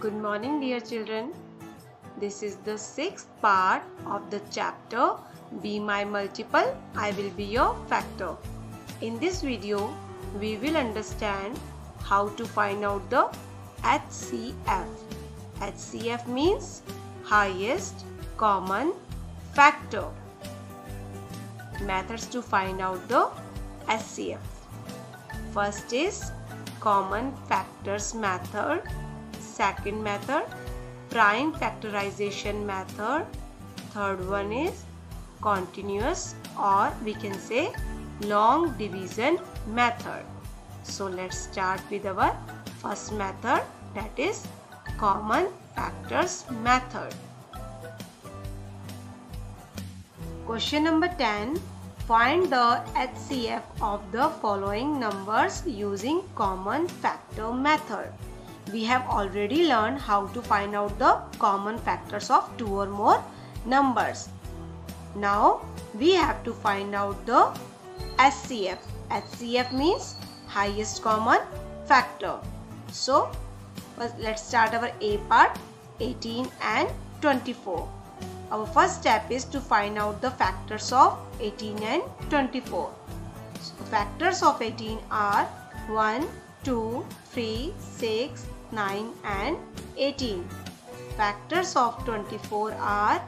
Good morning, dear children. This is the sixth part of the chapter Be My Multiple, I Will Be Your Factor. In this video, we will understand how to find out the HCF. HCF means highest common factor. Methods to find out the HCF. First is common factors method. Second method, prime factorization method. Third one is continuous, or we can say long division method. So let's start with our first method, that is common factors method. Question number 10. Find the HCF of the following numbers using common factor method. We have already learned how to find out the common factors of two or more numbers. Now we have to find out the HCF. HCF means highest common factor. So let's start our A part, 18 and 24. Our first step is to find out the factors of 18 and 24. So factors of 18 are 1, 2, 3, 6, 9 and 18. Factors of 24 are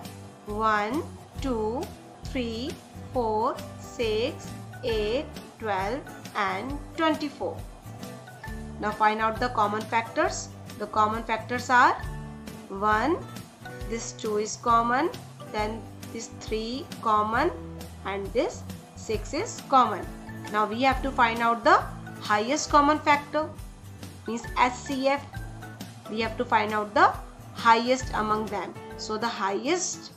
1, 2, 3, 4, 6, 8, 12 and 24. Now find out the common factors. The common factors are 1, this 2 is common, then this 3 common and this 6 is common. Now we have to find out the highest common factor, means HCF. We have to find out the highest among them. So the highest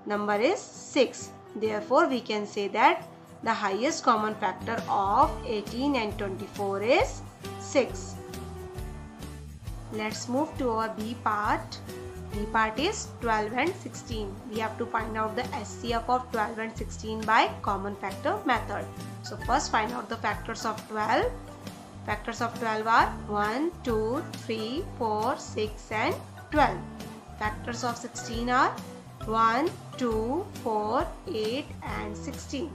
number is 6. Therefore we can say that the highest common factor of 18 and 24 is 6. Let's move to our B part. B part is 12 and 16. We have to find out the HCF of 12 and 16 by common factor method. So first find out the factors of 12. Factors of 12 are 1, 2, 3, 4, 6 and 12. Factors of 16 are 1, 2, 4, 8 and 16.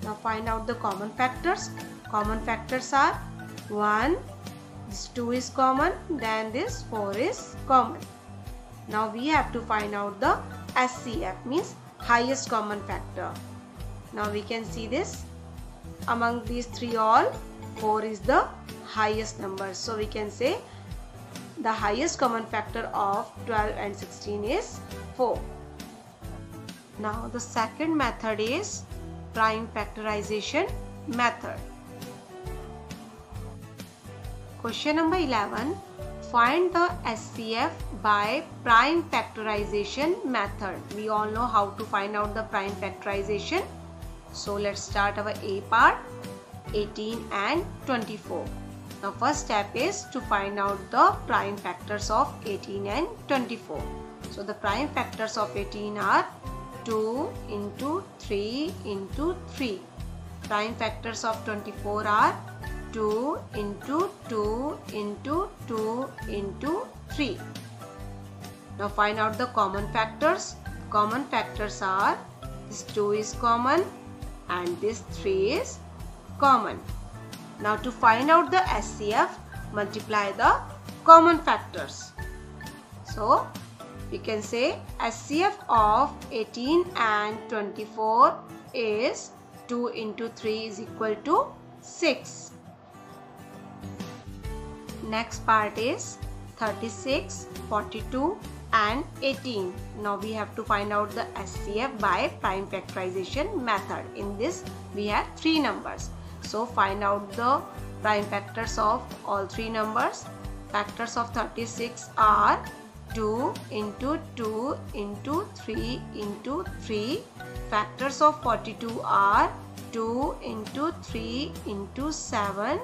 Now find out the common factors. Common factors are 1, this 2 is common, then this 4 is common. Now we have to find out the HCF, means highest common factor. Now we can see this. Among these three all, 4 is the highest number. So we can say the highest common factor of 12 and 16 is 4. Now the second method is prime factorization method. Question number 11. Find the HCF by prime factorization method. We all know how to find out the prime factorization. So let's start our A part, 18 and 24. Now first step is to find out the prime factors of 18 and 24. So the prime factors of 18 are 2 into 3 into 3. Prime factors of 24 are 2 into 2 into 2 into 3. Now find out the common factors. Common factors are this 2 is common and this 3 is common. Now to find out the HCF, multiply the common factors. So we can say HCF of 18 and 24 is 2 into 3 is equal to 6. Next part is 36, 42 and 18. Now we have to find out the HCF by prime factorization method. In this we have three numbers. So find out the prime factors of all three numbers. Factors of 36 are 2 into 2 into 3 into 3. Factors of 42 are 2 into 3 into 7.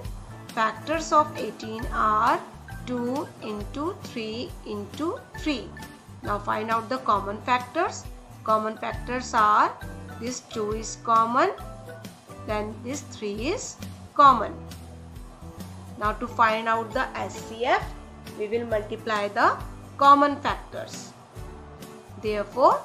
Factors of 18 are 2 into 3 into 3. Now find out the common factors. Common factors are this 2 is common, then this 3 is common. Now to find out the HCF, we will multiply the common factors. Therefore,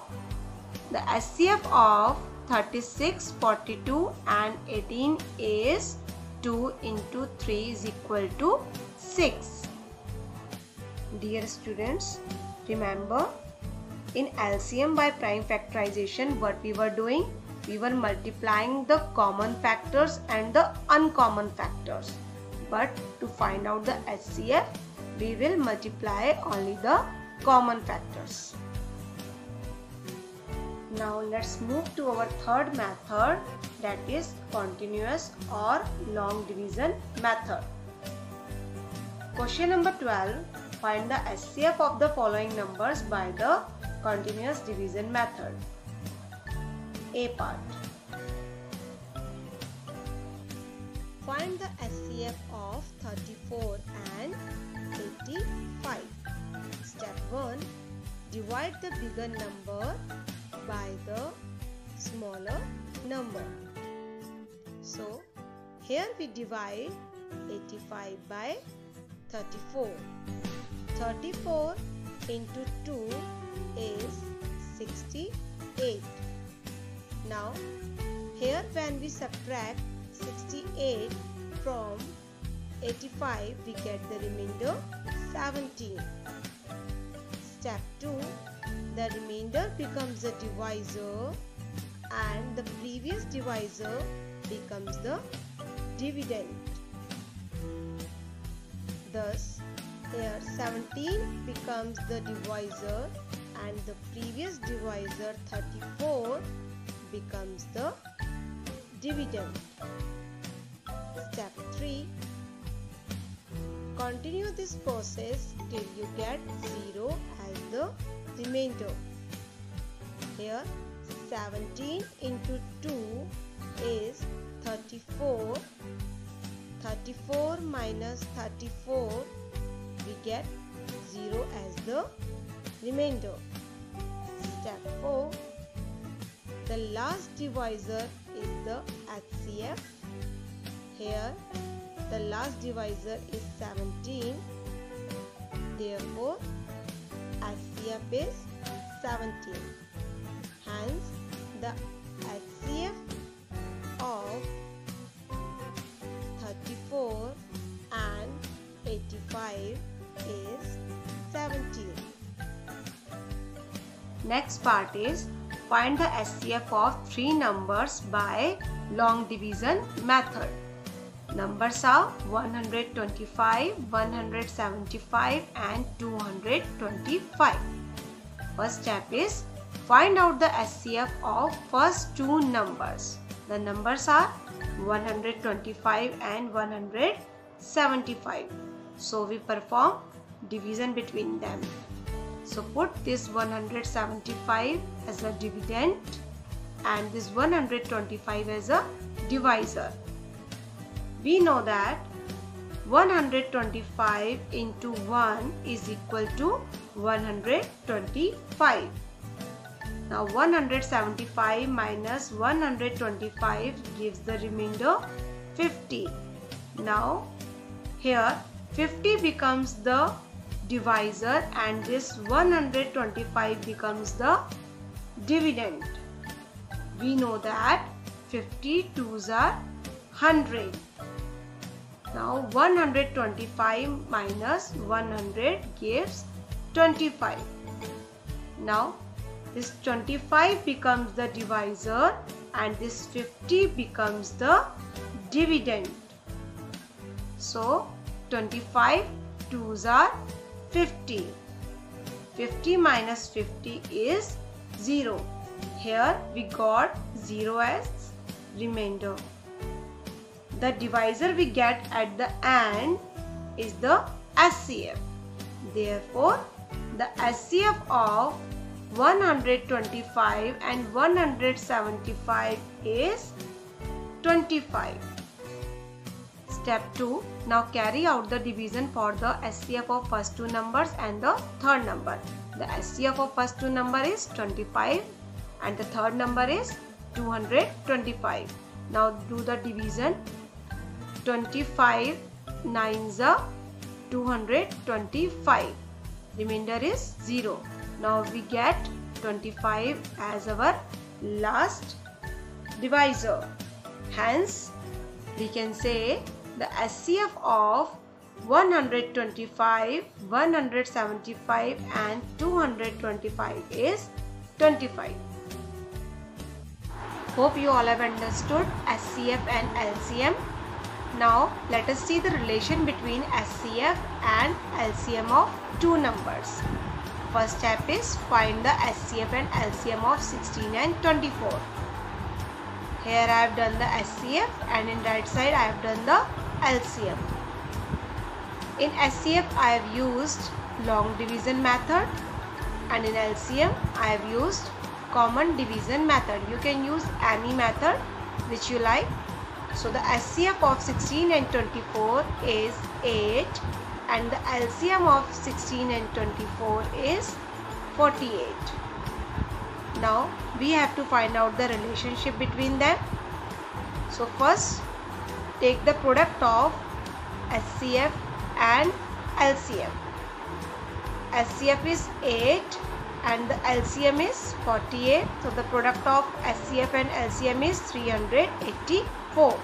the SCF of 36, 42 and 18 is 2 into 3 is equal to 6. Dear students, remember in LCM by prime factorization what we were doing? We were multiplying the common factors and the uncommon factors. But to find out the HCF, we will multiply only the common factors. Now let's move to our third method, that is continuous or long division method. Question number 12. Find the HCF of the following numbers by the continuous division method. A part. Find the HCF of 34 and 85. Step 1. Divide the bigger number by the smaller number. So, here we divide 85 by 34. 34 into 2 is 68. Now, here when we subtract 68 from 85, we get the remainder 17. Step 2. The remainder becomes the divisor and the previous divisor becomes the dividend. Thus, here 17 becomes the divisor and the previous divisor 34 becomes the dividend. Step 3. Continue this process till you get 0 as the remainder. Here 17 into 2 is 34. 34 minus 34, we get 0 as the remainder. Step 4. The last divisor is the HCF. Here the last divisor is 17. Therefore, HCF is 17. Hence, the HCF of 34 and 85 is 17. Next part is find the HCF of three numbers by long division method. Numbers are 125, 175 and 225. First step is find out the HCF of first two numbers. The numbers are 125 and 175. So we perform division between them. So put this 175 as a dividend and this 125 as a divisor. We know that 125 into 1 is equal to 125. Now 175 minus 125 gives the remainder 50. Now here 50 becomes the divisor and this 125 becomes the dividend. We know that 50 twos are 100. Now 125 minus 100 gives 25. Now this 25 becomes the divisor and this 50 becomes the dividend. So 25 twos are 50. 50 minus 50 is 0. Here we got 0 as remainder. The divisor we get at the end is the HCF. Therefore, the HCF of 125 and 175 is 25. Step 2. Now carry out the division for the HCF of first two numbers and the third number. The HCF of first two number is 25 and the third number is 225. Now do the division. 25 9s are 225. remainder is 0. Now we get 25 as our last divisor. Hence, we can say the SCF of 125, 175 and 225 is 25. Hope you all have understood SCF and LCM. Now let us see the relation between SCF and LCM of two numbers. First step is find the SCF and LCM of 16 and 24. Here I have done the SCF and in right side I have done the LCM. In SCF I have used long division method and in LCM I have used common division method. You can use any method which you like. So the SCF of 16 and 24 is 8 and the LCM of 16 and 24 is 48. Now we have to find out the relationship between them. So first take the product of SCF and LCM. SCF is 8 and the LCM is 48. So the product of SCF and LCM is 384.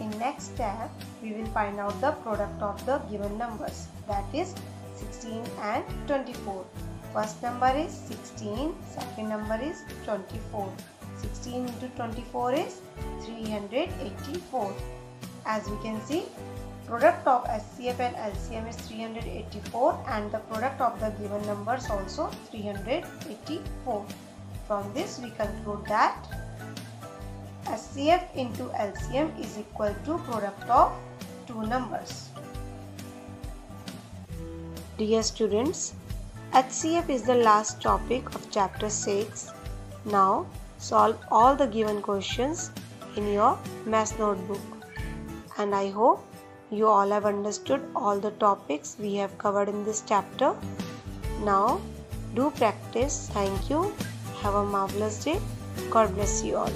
In next step, we will find out the product of the given numbers, that is 16 and 24. First number is 16, second number is 24. 16 into 24 is 384. As we can see, product of SCF and LCM is 384 and the product of the given numbers also 384. From this we conclude that SCF into LCM is equal to product of two numbers. Dear students, HCF is the last topic of chapter 6. Now solve all the given questions in your maths notebook. And I hope you all have understood all the topics we have covered in this chapter. Now do practice. Thank you. Have a marvelous day. God bless you all.